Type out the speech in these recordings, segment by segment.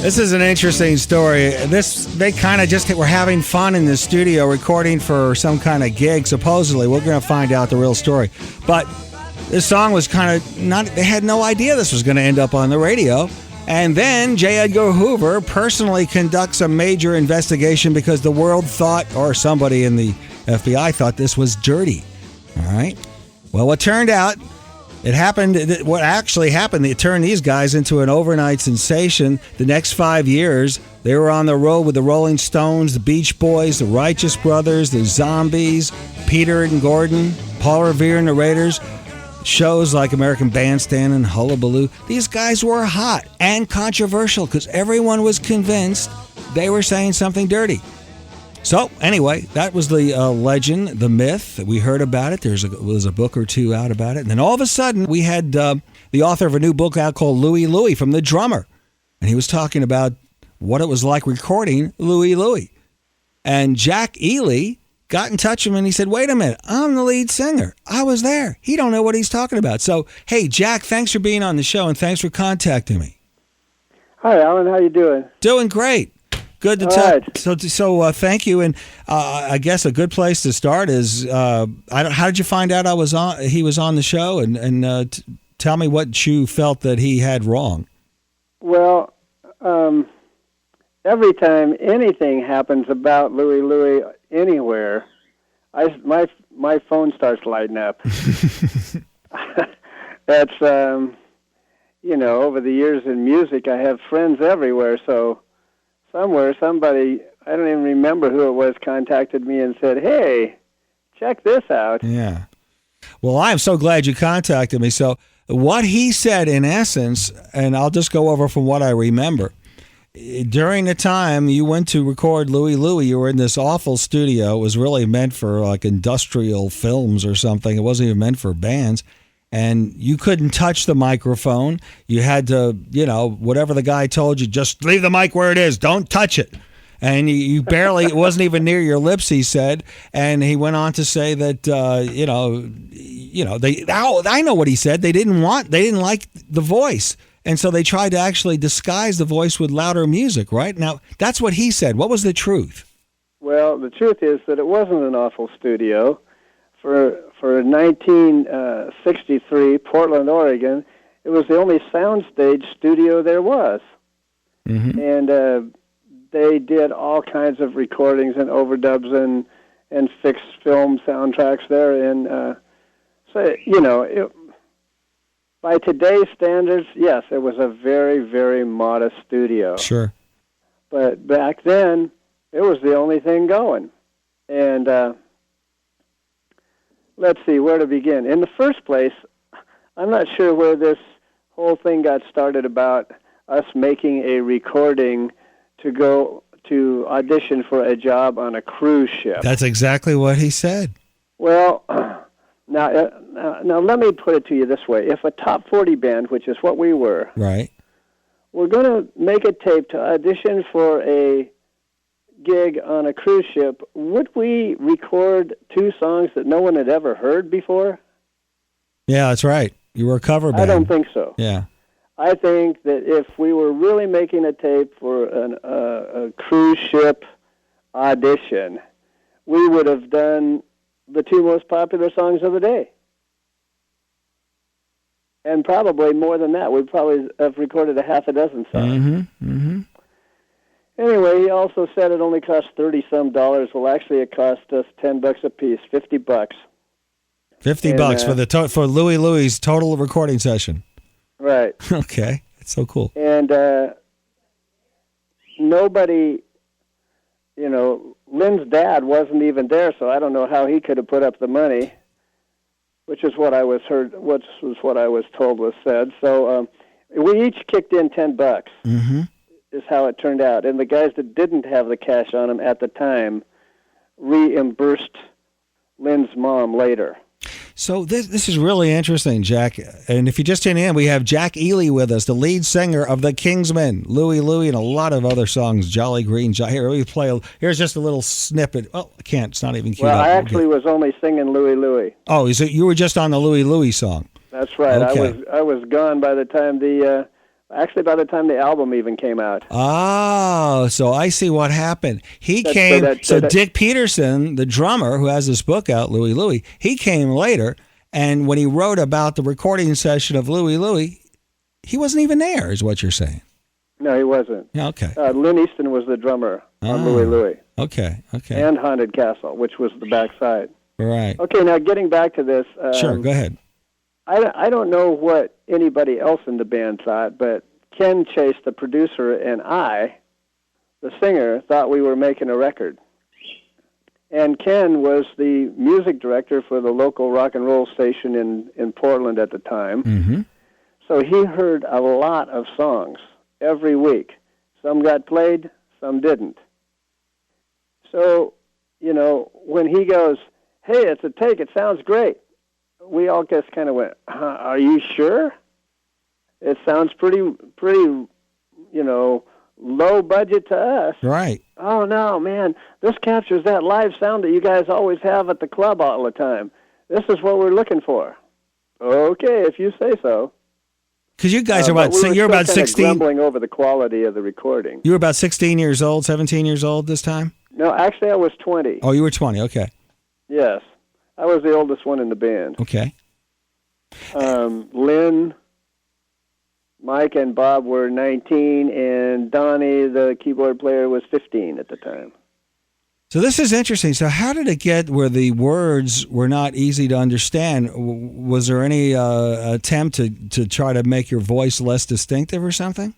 This is an interesting story. They kind of just were having fun in the studio recording for some kind of gig, supposedly. We're going to find out the real story. But this song was kind of not, they had no idea this was going to end up on the radio. And then J Edgar Hoover personally conducts a major investigation because the world thought, or somebody in the FBI thought, this was dirty. All right? Well, what turned out, what actually happened, it turned these guys into an overnight sensation. The next 5 years, they were on the road with the Rolling Stones, the Beach Boys, the Righteous Brothers, the Zombies, Peter and Gordon, Paul Revere and the Raiders, shows like American Bandstand and Hullabaloo. These guys were hot and controversial because everyone was convinced they were saying something dirty. So, anyway, that was the legend, the myth. We heard about it. There was a book or two out about it. And then all of a sudden, we had the author of a new book out called Louie Louie from The Drummer. And he was talking about what it was like recording Louie Louie. And Jack Ely got in touch with him and he said, wait a minute, I'm the lead singer. I was there. He don't know what he's talking about. So, hey, Jack, thanks for being on the show and thanks for contacting me. Hi, Allan. How you doing? Doing great. Good to talk. Right. So thank you. And I guess a good place to start is, how did you find out he was on the show? And tell me what you felt that he had wrong. Well, every time anything happens about Louie Louie anywhere, my phone starts lighting up. That's over the years in music, I have friends everywhere, so somewhere, somebody, I don't even remember who it was, contacted me and said, hey, check this out. Yeah. Well, I'm so glad you contacted me. So what he said, in essence, and I'll just go over from what I remember, during the time you went to record Louie Louie, you were in this awful studio. It was really meant for like industrial films or something. It wasn't even meant for bands. And you couldn't touch the microphone. You had to, whatever the guy told you, just leave the mic where it is. Don't touch it. And you barely, it wasn't even near your lips, he said. And he went on to say that, I know what he said. They didn't like the voice. And so they tried to actually disguise the voice with louder music, right? Now, that's what he said. What was the truth? Well, the truth is that it wasn't an awful studio. For 1963, Portland, Oregon, it was the only soundstage studio there was. Mm-hmm. And they did all kinds of recordings and overdubs and fixed film soundtracks there. And by today's standards, yes, it was a very, very modest studio. Sure. But back then, it was the only thing going. And let's see where to begin. In the first place, I'm not sure where this whole thing got started about us making a recording to go to audition for a job on a cruise ship. That's exactly what he said. Well, now let me put it to you this way. If a top 40 band, which is what we were, right, we're going to make a tape to audition for a gig on a cruise ship, would we record two songs that no one had ever heard before? Yeah, that's right. You were a cover band. I don't think so. Yeah. I think that if we were really making a tape for a cruise ship audition, we would have done the two most popular songs of the day. And probably more than that. We'd probably have recorded a half a dozen songs. Mm-hmm. Mm-hmm. Anyway, he also said it only cost $30-some. Well, actually, it cost us $10 a piece, $50. $50 for Louie Louie's total recording session. Right. Okay, it's so cool. And nobody, Lynn's dad wasn't even there, so I don't know how he could have put up the money, which is what I was told was said. So we each kicked in $10. Mm-hmm. Is how it turned out. And the guys that didn't have the cash on them at the time reimbursed Lynn's mom later. So this is really interesting, Jack. And if you just tune in, we have Jack Ely with us, the lead singer of the Kingsman, Louie Louie, and a lot of other songs, Jolly Green. Here's just a little snippet. Oh, I can't. It's not even queued up. Well, I actually was only singing Louie Louie. Oh, so you were just on the Louie Louie song. That's right. Okay. I was gone by the time the Actually, by the time the album even came out. Oh, so I see what happened. Dick Peterson, the drummer who has this book out, Louie Louie, he came later, and when he wrote about the recording session of Louie Louie, he wasn't even there, is what you're saying. No, he wasn't. Okay. Lynn Easton was the drummer on Louie Louie. Okay. And Haunted Castle, which was the backside. Right. Okay, now getting back to this. Sure, go ahead. I don't know what anybody else in the band thought, but Ken Chase, the producer, and I, the singer, thought we were making a record. And Ken was the music director for the local rock and roll station in Portland at the time. Mm-hmm. So he heard a lot of songs every week. Some got played, some didn't. So, when he goes, "Hey, it's a take, it sounds great," we all just kind of went, "Are you sure? It sounds pretty, low budget to us." Right. "Oh, no, man, this captures that live sound that you guys always have at the club all the time. This is what we're looking for." "Okay, if you say so." Because you guys you're about 16. Grumbling over the quality of the recording. You were about 16 years old, 17 years old this time? No, actually, I was 20. Oh, you were 20. Okay. Yes, I was the oldest one in the band. Okay. Lynn, Mike, and Bob were 19, and Donnie, the keyboard player, was 15 at the time. So this is interesting. So how did it get where the words were not easy to understand? Was there any attempt to try to make your voice less distinctive or something?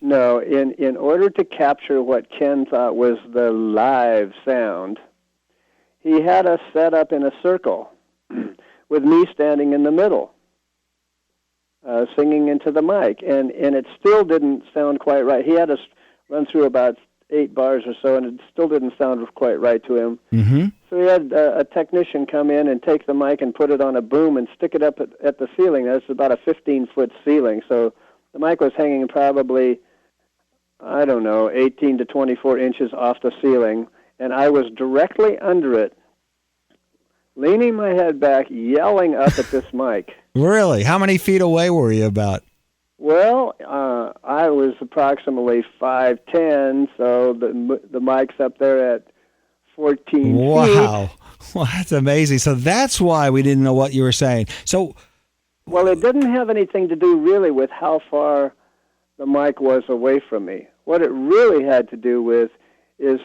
No. In order to capture what Ken thought was the live sound, he had us set up in a circle with me standing in the middle, singing into the mic. And it still didn't sound quite right. He had us run through about 8 bars or so, and it still didn't sound quite right to him. Mm-hmm. So he had a technician come in and take the mic and put it on a boom and stick it up at the ceiling. That's about a 15-foot ceiling. So the mic was hanging probably, 18 to 24 inches off the ceiling, and I was directly under it, leaning my head back, yelling up at this mic. Really? How many feet away were you about? Well, I was approximately 5'10", so the mic's up there at 14 feet. Wow. Well, that's amazing. So that's why we didn't know what you were saying. So, well, it didn't have anything to do really with how far the mic was away from me. What it really had to do with is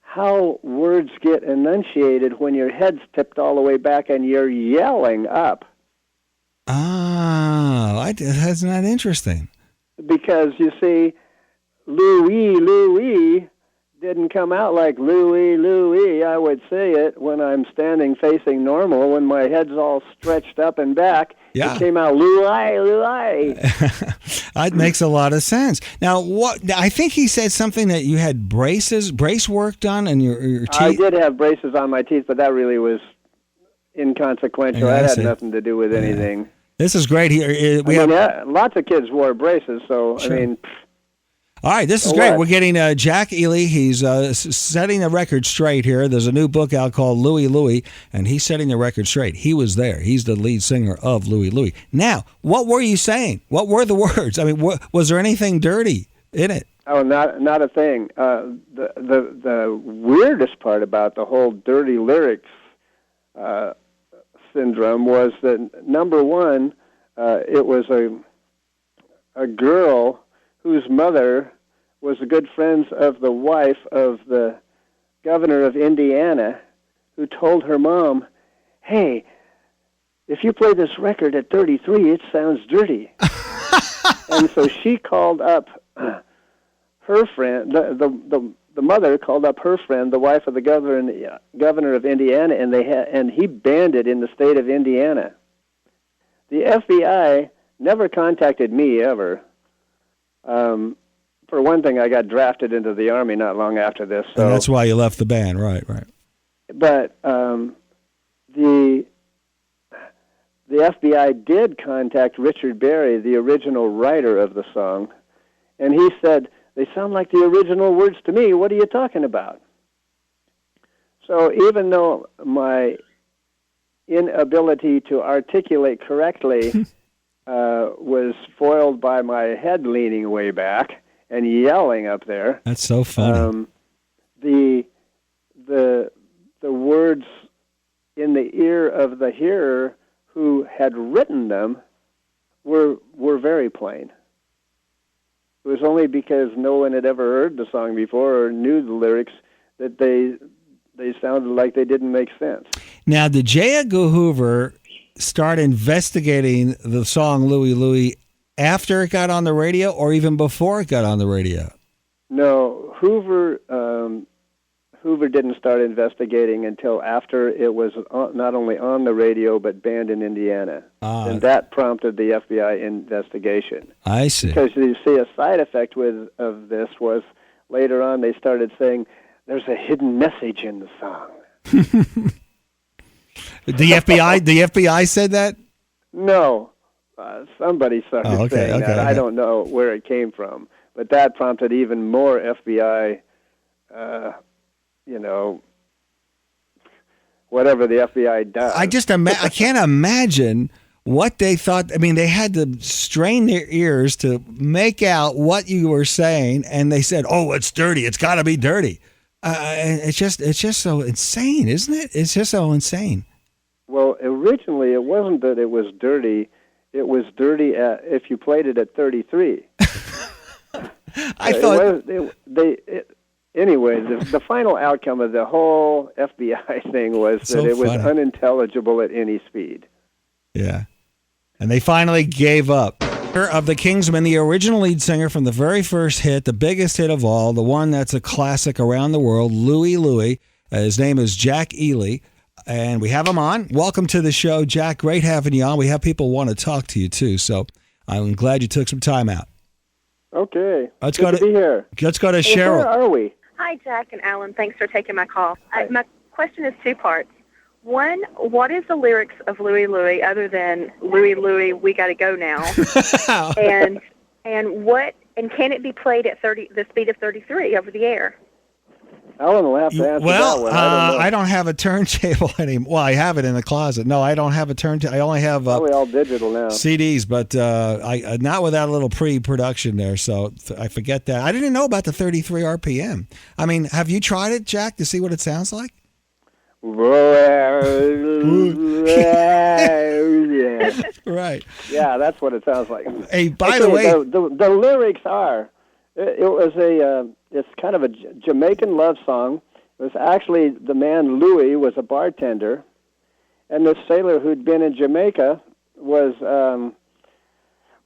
how words get enunciated when your head's tipped all the way back and you're yelling up. That's not interesting. Because, you see, Louie, Louie didn't come out like Louie, Louie. I would say it when I'm standing facing normal, when my head's all stretched up and back. Yeah. It came out Louie, Louie. That makes a lot of sense. Now, I think he said something that you had brace work done in your teeth. I did have braces on my teeth, but that really was inconsequential. Yeah, that had nothing to do with anything. This is great. Here lots of kids wore braces, so sure. All right, this is great. What? We're getting Jack Ely. He's setting the record straight here. There's a new book out called Louie Louie, and he's setting the record straight. He was there. He's the lead singer of Louie Louie. Now, what were you saying? What were the words? I mean, was there anything dirty in it? Oh, not a thing. The weirdest part about the whole dirty lyrics syndrome was that, number one, it was a girl whose mother was the good friends of the wife of the governor of Indiana, who told her mom, "Hey, if you play this record at 33, it sounds dirty." And so she called up her friend, the mother called up her friend, the wife of the governor of Indiana, and he banned it in the state of Indiana. The FBI never contacted me ever. For one thing, I got drafted into the Army not long after this. So. And that's why you left the band, right. But the FBI did contact Richard Berry, the original writer of the song, and he said, "They sound like the original words to me. What are you talking about?" So even though my inability to articulate correctly was foiled by my head leaning way back and yelling up there. That's so funny. The words in the ear of the hearer who had written them were very plain. It was only because no one had ever heard the song before or knew the lyrics that they sounded like they didn't make sense. Now, did J Edgar Hoover start investigating the song Louie Louie after it got on the radio or even before it got on the radio? No, Hoover didn't start investigating until after it was not only on the radio but banned in Indiana. And that prompted the FBI investigation. I see. Because you see, a side effect of this was later on they started saying there's a hidden message in the song. The FBI said that? No. Somebody started saying that. I don't know where it came from. But that prompted even more FBI, whatever the FBI does. I can't imagine what they thought. I mean, they had to strain their ears to make out what you were saying, and they said, "Oh, it's dirty. It's got to be dirty." And it's just so insane, isn't it? It's just so insane. Well, originally it wasn't that it was dirty. It was dirty if you played it at 33. Anyway, the final outcome of the whole FBI thing was that it was unintelligible at any speed. Yeah. And they finally gave up. Of the Kingsman, the original lead singer from the very first hit, the biggest hit of all, the one that's a classic around the world, Louie Louie. His name is Jack Ely, and we have him on. Welcome to the show, Jack. Great having you on. We have people want to talk to you, too, so I'm glad you took some time out. Okay. Good to be here. Let's go to Cheryl. Where are we? Hi, Jack and Allan. Thanks for taking my call. My question is two parts. One, what is the lyrics of Louie Louie other than Louie Louie, we got to go now? and can it be played at the speed of 33 over the air? Allan will have to answer that one. I don't have a turntable anymore. Well, I have it in the closet. No, I don't have a turntable. I only have probably all digital now. CDs, but I not with that little pre-production there, so I forget that. I didn't know about the 33 RPM. I mean, have you tried it, Jack, to see what it sounds like? Right. Yeah, that's what it sounds like. Hey, by the way, the lyrics are. It's kind of a Jamaican love song. It was actually the man Louie was a bartender, and the sailor who'd been in Jamaica was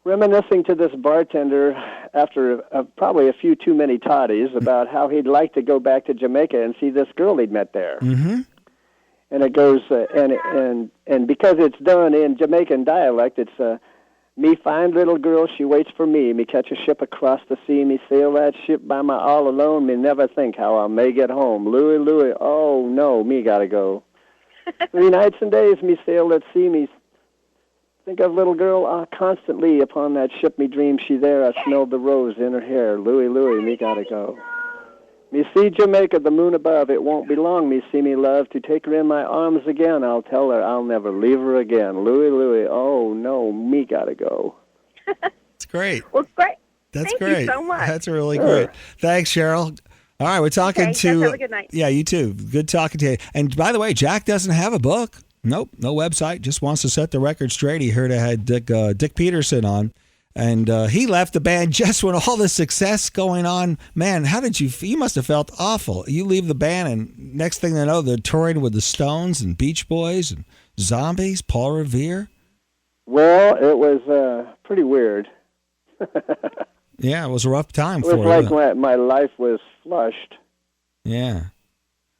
reminiscing to this bartender after probably a few too many toddies about how he'd like to go back to Jamaica and see this girl he'd met there. Mm-hmm. And it goes and because it's done in Jamaican dialect, it's me fine little girl, she waits for me. Me catch a ship across the sea, me sail that ship by my all alone. Me never think how I may get home. Louie, Louie, oh no, me gotta go. 3 nights and days me sail at sea, me think of little girl constantly upon that ship. Me dream she there, I smelled the rose in her hair. Louie, Louie, me gotta go. Me see Jamaica, the moon above, it won't be long. Me see me love to take her in my arms again. I'll tell her I'll never leave her again. Louie, Louie, oh no, me gotta go. That's great. Well, great. That's Thank great. you so much. That's really great. Thanks, Cheryl. All right, we're talking to. Have a good night. Yeah, you too. Good talking to you. And by the way, Jack doesn't have a book. Nope, no website. Just wants to set the record straight. He heard I had Dick Peterson on. And he left the band just when all the success going on. Man, how did you feel? You must have felt awful. You leave the band, and next thing they know, they're touring with the Stones and Beach Boys and Zombies, Paul Revere. Well, it was pretty weird. Yeah, it was a rough time for you. It was like my life was flushed. Yeah.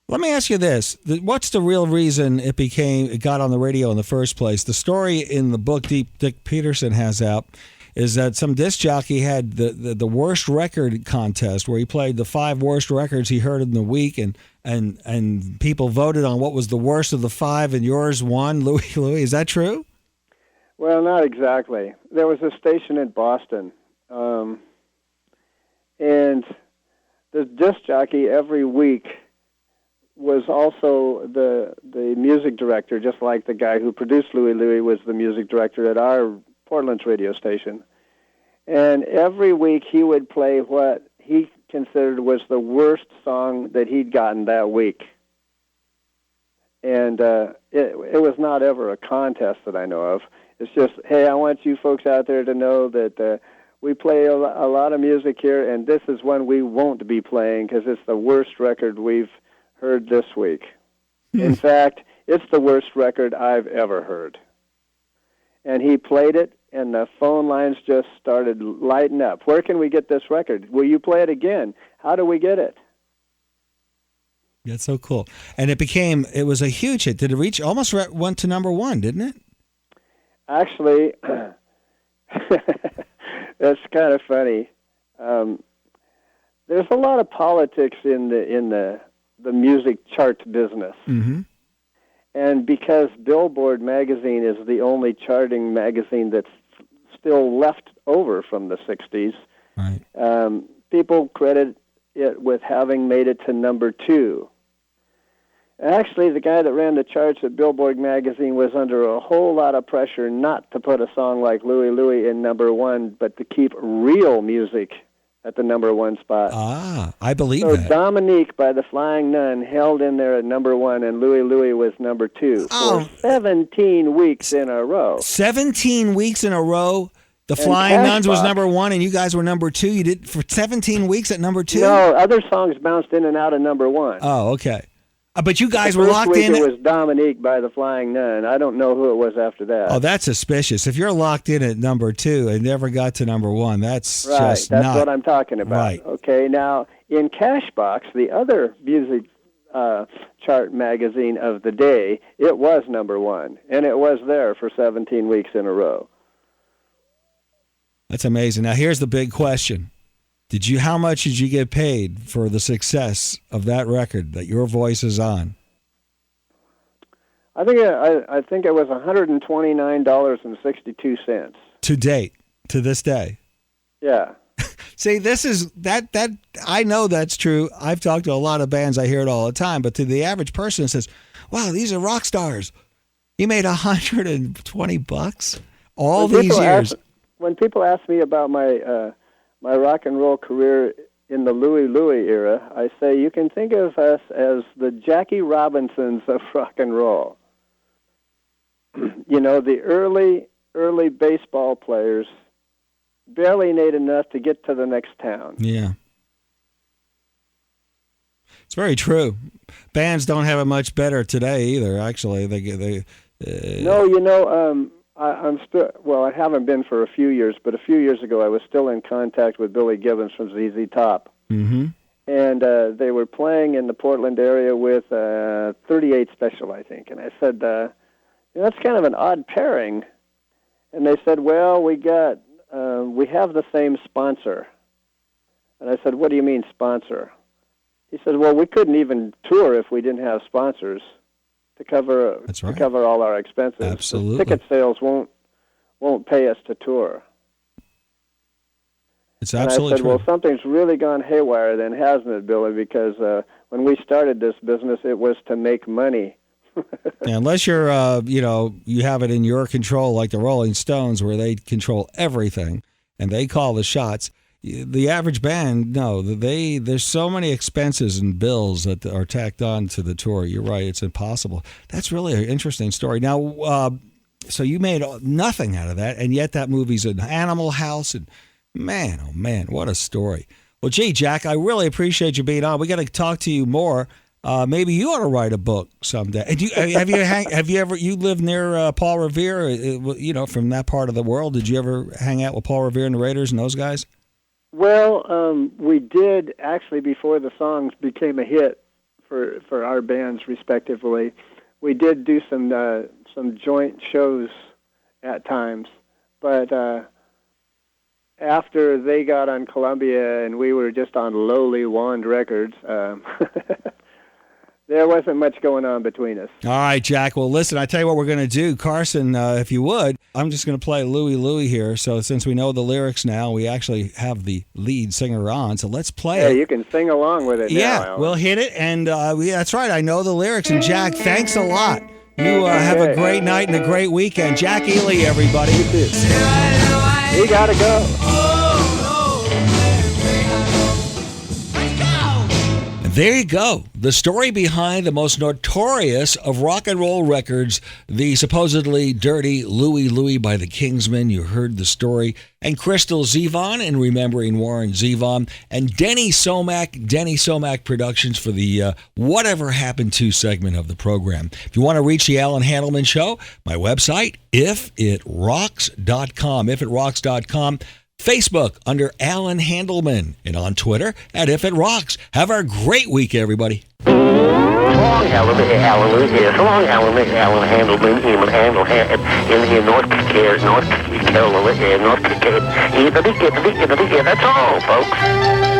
Let me ask you this. What's the real reason it got on the radio in the first place? The story in the book Dick Peterson has out is that some disc jockey had the worst record contest where he played the 5 worst records he heard in the week, and people voted on what was the worst of the 5, and yours won, Louie Louie. Is that true? Well, not exactly. There was a station in Boston, and the disc jockey every week was also the music director, just like the guy who produced Louie Louie was the music director at our Portland's radio station. And every week he would play what he considered was the worst song that he'd gotten that week. And it was not ever a contest that I know of. It's just, hey, I want you folks out there to know that we play a lot of music here, and this is one we won't be playing because it's the worst record we've heard this week. In fact, it's the worst record I've ever heard. And he played it, and the phone lines just started lighting up. Where can we get this record? Will you play it again? How do we get it? That's so cool. And it was a huge hit. Did it almost went to number one, didn't it? Actually, that's kind of funny. There's a lot of politics in the music chart business. Mm-hmm. And because Billboard magazine is the only charting magazine that's still left over from the 60s, right. People credit it with having made it to number 2. Actually, the guy that ran the charts at Billboard magazine was under a whole lot of pressure not to put a song like Louie Louie in number 1, but to keep real music at the number 1 spot. Ah, I believe that. So Dominique by the Flying Nun held in there at number 1, and Louie Louie was number 2 for 17 weeks in a row. 17 weeks in a row? The Flying Nuns was number 1, and you guys were number 2. You did for 17 weeks at number 2? No, other songs bounced in and out of number 1. Oh, okay. But you guys were locked in. It was Dominique by the Flying Nun. I don't know who it was after that. Oh, that's suspicious. If you're locked in at number 2 and never got to number 1, that's right. Just that's not what I'm talking about. Right. Okay, now in Cashbox, the other music chart magazine of the day, it was number 1, and it was there for 17 weeks in a row. That's amazing. Now here's the big question. How much did you get paid for the success of that record that your voice is on? I think it was $129.62 to date, to this day. Yeah. See, this is that I know that's true. I've talked to a lot of bands. I hear it all the time. But to the average person, it says, "Wow, these are rock stars. He made $120 all these years." When people ask me about my rock and roll career in the Louie Louie era, I say you can think of us as the Jackie Robinsons of rock and roll. You know, the early baseball players barely made enough to get to the next town. Yeah. It's very true. Bands don't have it much better today either, actually. No, you know, I'm still, well, I haven't been for a few years, but a few years ago I was still in contact with Billy Gibbons from ZZ Top. Mm-hmm. And they were playing in the Portland area with 38 Special, I think. And I said, that's kind of an odd pairing. And they said, well, we have the same sponsor. And I said, what do you mean sponsor? He said, well, we couldn't even tour if we didn't have sponsors to cover to cover all our expenses. Absolutely. The ticket sales won't pay us to tour. It's absolutely true. Well, something's really gone haywire then, hasn't it, Billy? Because when we started this business, it was to make money. Yeah, unless you're, you have it in your control, like the Rolling Stones, where they control everything and they call the shots. The average band, no, there's so many expenses and bills that are tacked on to the tour. You're right, it's impossible. That's really an interesting story. Now, so you made nothing out of that, and yet that movie's an Animal House, and man, oh man, what a story. Well, gee, Jack, I really appreciate you being on. We got to talk to you more. Maybe you ought to write a book someday. And have you ever lived near Paul Revere? From that part of the world. Did you ever hang out with Paul Revere and the Raiders and those guys? Well, we did actually before the songs became a hit for our bands respectively. We did do some joint shows at times, but after they got on Columbia and we were just on lowly Wand Records, there wasn't much going on between us. All right, Jack. Well, listen, I tell you what we're going to do. Carson, if you would, I'm just going to play Louie Louie here. So since we know the lyrics now, we actually have the lead singer on. So let's play it. Yeah, you can sing along with it now, Yeah, Allan. We'll hit it. And that's right. I know the lyrics. And Jack, thanks a lot. You have a great night and a great weekend. Jack Ely, everybody. You too. We gotta go. There you go. The story behind the most notorious of rock and roll records, the supposedly dirty Louie Louie by the Kingsmen. You heard the story. And Crystal Zevon in Remembering Warren Zevon. And Denny Somack Productions for the Whatever Happened To segment of the program. If you want to reach the Allan Handelman Show, my website, ifitrocks.com. Ifitrocks.com. Facebook under Allan Handelman, and on Twitter at If It Rocks. Have a great week, everybody. So long, Allan here. So long, Allan Handelman, human handle in North Carolina, North Carolina. That's all, folks.